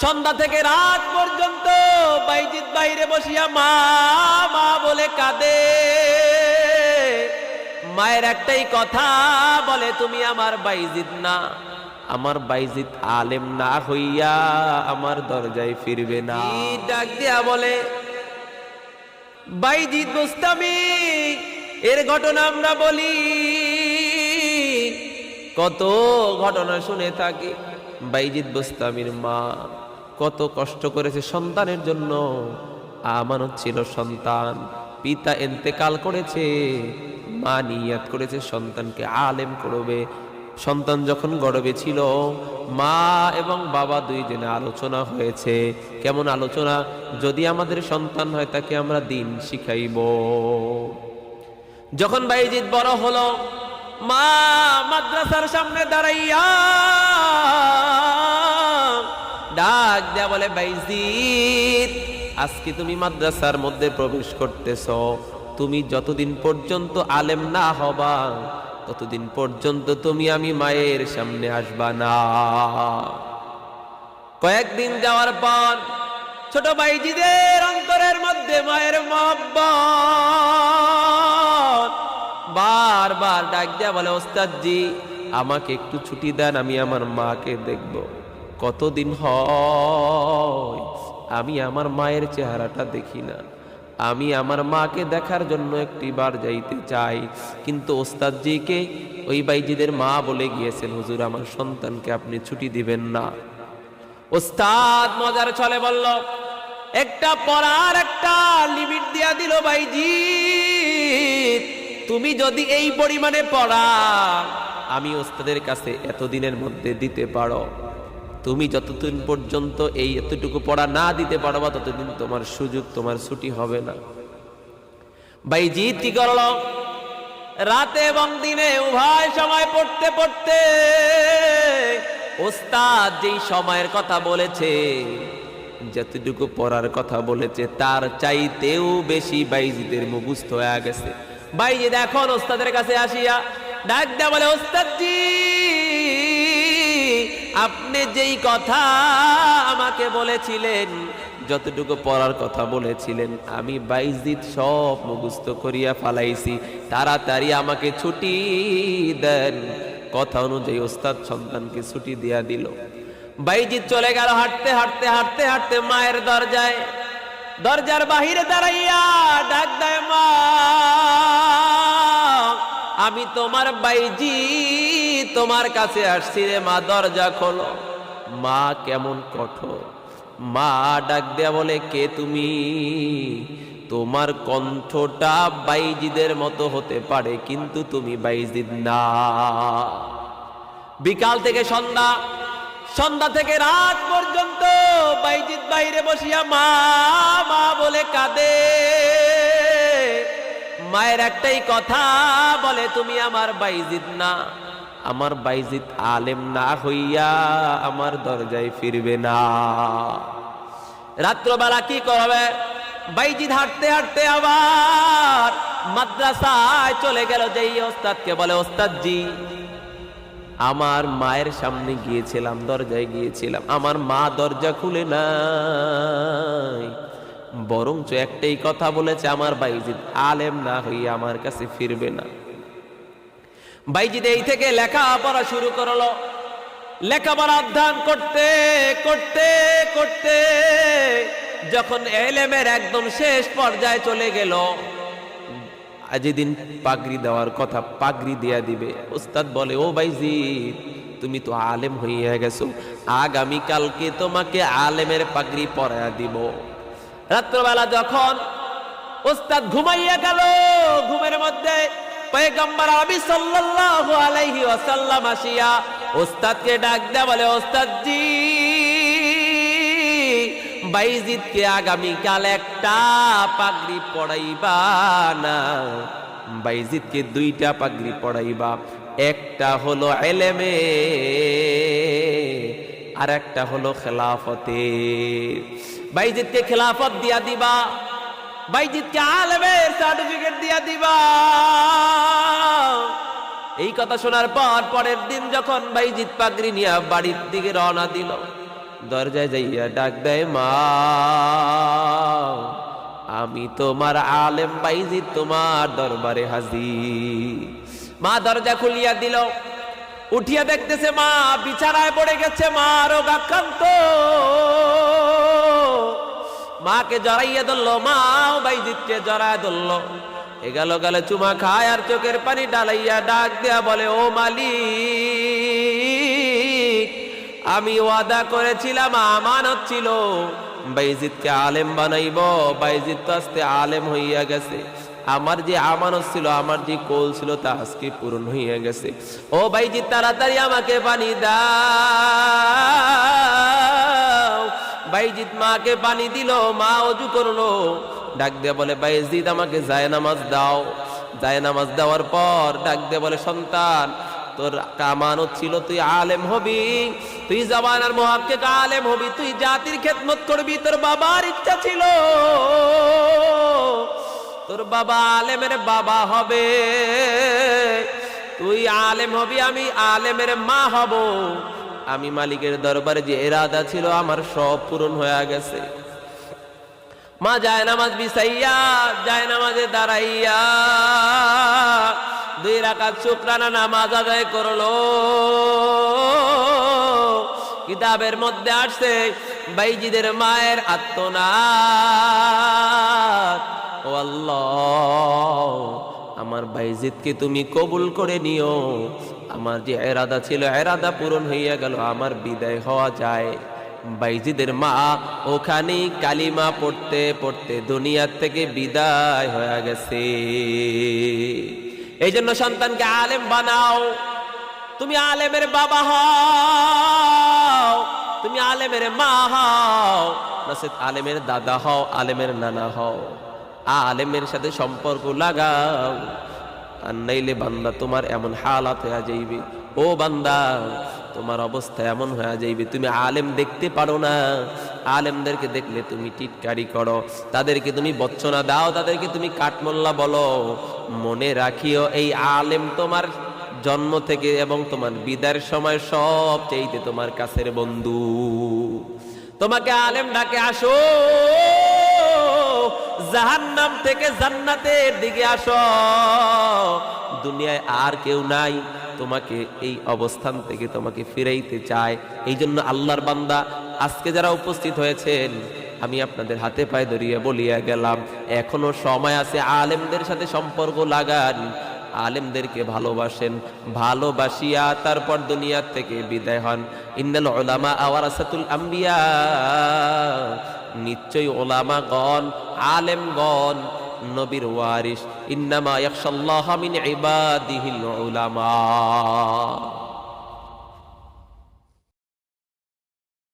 সন্ধ্যা থেকে রাত পর্যন্ত বাইজিদ বাইরে বসিয়া মা মা বলে কাঁদে। মায়ের একটাই কথা বলে, তুমি আমার বাইজিদ না, আমার বাইজিদ আলেম না হইয়া আমার দরজায় ফিরবে না। ডাক দিয়া বলে, বাইজিদ বুস্তামি এর ঘটনা আমরা বলি, কত ঘটনা শুনে থাকি। বাইজিদ বুস্তামির মা কত কষ্ট করেছে সন্তানের জন্য, আমানত ছিল সন্তান, পিতা ইন্তেকাল করেছে, মা নিয়াত করেছে সন্তানকে আলেম করবে। সন্তান যখন গর্ভে ছিল, মা এবং বাবা দুইজনে আলোচনা হয়েছে। কেমন আলোচনা? যদি আমাদের সন্তান হয় তাকে আমরা দিন শিখাইব। যখন বাইজিদ বড় হলো, মা মাদ্রাসার সামনে দাঁড়াইয়া ডাক দেয়া বলে, বাইজিদ আজকে তুমি মাদ্রাসার মধ্যে প্রবেশ করতেছ, তুমি যতদিন পর্যন্ত আলেম না হবা ততদিন পর্যন্ত তুমি আমি মায়ের সামনে আসবা না। কয়েকদিন যাওয়ার পর ছোট বাইজিদের অন্তরের মধ্যে মায়ের মহব্বত বারবার ডাক দেয়া বলে, ওস্তাদজি আমাকে একটু ছুটি দেন, আমি আমার মাকে দেখব। কতদিন হয় আমি আমার মায়ের চেহারাটা দেখি না, আমি আমার মাকে দেখার জন্য একটিবার যাইতে চাই। কিন্তু ওস্তাদজিকে ওই বাইজিদের মা বলে গিয়েছেন, হুজুর আমার সন্তানকে আপনি ছুটি দিবেন না। ওস্তাদ মজার ছলে বলল, একটা পড়ার একটা লিমিট দিয়া দিল, বাইজিদ তুমি যদি এই পরিমাণে পড়া আমি ওস্তাদের কাছে এতদিনের মধ্যে দিতে পারো, তুমি যতদিন পর্যন্ত এই এতটুকু পড়া না দিতে পারবা ততদিন তোমার সুযোগ, তোমার ছুটি হবে না। বাইজিদ কি করলো? রাতে এবং দিনে উভয় সময় পড়তে পড়তে ওস্তাদ যেই সময়ের কথা বলেছে, যতটুকু পড়ার কথা বলেছে তার চাইতেও বেশি বাইজিদের মুখস্থ হয়ে গেছে। বাইজিদ এখন ওস্তাদের কাছে আসিয়া ডাক দেয়া বলে, ওস্তাদজি আপনি যেই কথা আমাকে বলেছিলেন, যতটুকু পড়ার কথা বলেছিলেন, আমি বাইজিদ সব মুখস্থ করিয়া ফালাইছি, তাড়াতাড়ি আমাকে ছুটি দেন। কথা অনুযায়ী ওস্তাদ সন্তানকে ছুটি দিয়া দিল। বাইজিদ চলে গেল হাঁটতে হাঁটতে হাঁটতে হাঁটতে মায়ের দরজায়। দরজার বাহিরে দাঁড়াইয়া ডাক দেয়, মা আমি তোমার বাইজিদ তোমার কাছে আসছি রে মা, দরজা খোলো। মা কেমন কঠোর, মা ডাক দেয়া বলে, কে তুমি? তোমার কণ্ঠটা বাইজিদের মতো হতে পারে কিন্তু তুমি বাইজিদ না। বিকাল থেকে সন্ধ্যা, সন্ধ্যা থেকে রাত পর্যন্ত বাইজিদ বাইরে বসিয়া মা মা বলে কাঁদে। মায়ের একটাই কথা বলে, তুমি আমার বাইজিদ না, আমার বাইজিদ আলেম না হইয়া আমার দরজায় ফিরবে না। রাত্রবেলা কি করবে? বাইজিদ হাঁটতে হাঁটতে আবার মাদ্রাসায় চলে গেল। যেই ওস্তাদকে বলে, ওস্তাদজি আমার মায়ের সামনে গিয়েছিলাম, দরজায় গিয়েছিলাম, আমার মা দরজা খুলে নাই, বরঞ্চ একটাই কথা বলেছে, আমার বাইজিদ আলেম না হইয়া আমার কাছে ফিরবে না। বাইজিদ এই থেকে লেখাপড়া শুরু করলো। লেখাপড়া অধ্যয়ন করতে করতে করতে যখন এলেমের একদম শেষ পর্যায়ে চলে গেল, যেদিন পাগড়ি দেওয়ার কথা পাগড়ি দিয়া দিবে, ওস্তাদ বলে, ও বাইজিদ তুমি তো আলেম হইয়া গেছো, আগামী কালকে তোমাকে আলেমের পাগড়ি পরায়া দিব। রাত্রবেলা যখন ওস্তাদ ঘুমাইয়া গেল, ঘুমের মধ্যে পয়গম্বর আরবি সাল্লাল্লাহু আলাইহি ওয়াসাল্লাম আসিয়া ওস্তাদকে ডাক দেয়া বলে, ওস্তাদজি বাইজিদকে আগামী কাল একটা পাগড়ি পড়াইবা না, বাইজিদকে দুইটা পাগড়ি পড়াইবা, একটা হলো ইলমে আর একটা হলো খেলাফতে। বাইজিদকে খেলাফত দিয়া দিবা, বাইজিদকে আলেমের সার্টিফিকেট দিয়া দিবা। এই কথা শোনার পর পরের দিন যখন বাইজিদ পাগড়ি নিয়ে বাড়ির দিকে রওনা দিল, দরজায় যাইয়া ডাক দেয়, মা আমি তোমার আলেম বাইজিদ তোমার দরবারে হাজির। মা দরজা খুলিয়া দিল, উঠিয়া দেখতেছে মা বিছানায় পড়ে গেছে, মা রোগাক্রান্ত। মাকে জড়াইয়া ধরলো, মা বাইজিদকে জড়ায় ধরলো, এগাল গালে চুমা খায় আর চোখের পানি ডালাইয়া ডাক দেয়া বলে, ও মালিক, আমি ওয়াদা করেছিলাম, আমানত ছিল বাইজিদকে আলেম বানাইব। বাইজিদ তো আজকে আলেম হইয়া গেছে। আমার যে আমানত ছিল, আমার যে কোল ছিল, তা আজকে পূরণ হইয়া গেছে। ও বাইজিদ তাড়াতাড়ি আমাকে পানি দাও। বাইজিদ মাকে পানি দিল, মা ওযু করলো, ডাক দিয়ে বলে, বাইজিদ আমাকে জায়নামাজ দাও। জায়নামাজ দেওয়ার পর ডাক দিয়ে বলে, সন্তান তোর আমানত ছিল তুই আলেম হবি, তুই জামানার মুহাক্কিক আলেম হবি, তুই জাতির খেদমত করবি। তোর বাবার ইচ্ছা ছিল, তোর বাবা আলেমের বাবা হবে, তুই আলেম হবি, আমি আলেমের মা হব। আমি মালিকের দরবারে যে ইরাদা ছিল আমার সব পূরণ হয়ে গেছে। মা জায়নামাজ বিছাইয়া জায়নামাজে দাঁড়াইয়া 2 রাকাত শুকরানা নামাজ আদায় করলো। কিতাবের মধ্যে আসছে বাইজিদের মায়ের আত্মনাদ, ও আল্লাহ আমার বাইজিদকে তুমি কবুল করে নিও। আমার যে ইরাদা ছিল ইরাদা পূরণ হইয়া গেল, আমার বিদায় হওয়া যায়। বাইজিদের মা ওখানে কালিমা পড়তে পড়তে দুনিয়া থেকে বিদায় হয়ে গেছে। এই জন্য সন্তানকে আলেম বানাও। তুমি আলেমের বাবা হও, তুমি আলেমের মা হও, নসিব আলেমের দাদা হও, আলেমের নানা হও। আলেমের সাথে সম্পর্ক লাগাও, আর নাইলে বান্দা তোমার এমন হালাত হয়ে যাইবে। ও বান্দা তোমার অবস্থা এমন হয়ে যাইবে, তুমি আলেম দেখতে পারো না। আলেমদেরকে দেখলে তুমি টিটকারি করো, তাদেরকে তুমি বচ্চনা দাও, তাদেরকে তুমি কাঠমোল্লা বলো। মনে রাখিও এই আলেম তোমার জন্ম থেকে এবং তোমার বিদায়ের সময় সব চাইতে তোমার কাছের বন্ধু। তোমাকে আলেম ডাকে, আসো জাহান্নাম থেকে জান্নাতের দিকে আসো। দুনিয়ায় আর কেউ নাই তোমাকে এই অবস্থান থেকে তোমাকে ফিরাইতে চায়। এই জন্য আল্লাহর বান্দা আজকে যারা উপস্থিত হয়েছেন, আমি আপনাদের হাতে পায়ে ধরিয়ে বলিয়া গেলাম, এখনো সময় আছে। আলেমদের সাথে সম্পর্ক লাগান, আলেমদেরকে ভালোবাসেন, ভালোবাসিয়া তারপর দুনিয়া থেকে বিদায় হন। ইন্নাল উলামা ওয়ারাসাতুল আম্বিয়া, নিশ্চয়ই উলামাগণ আলেমগণ নবীর ওয়ারিস। ইন্নামা ইয়াখশাল্লাহা মিন ইবাদিহিল উলামা।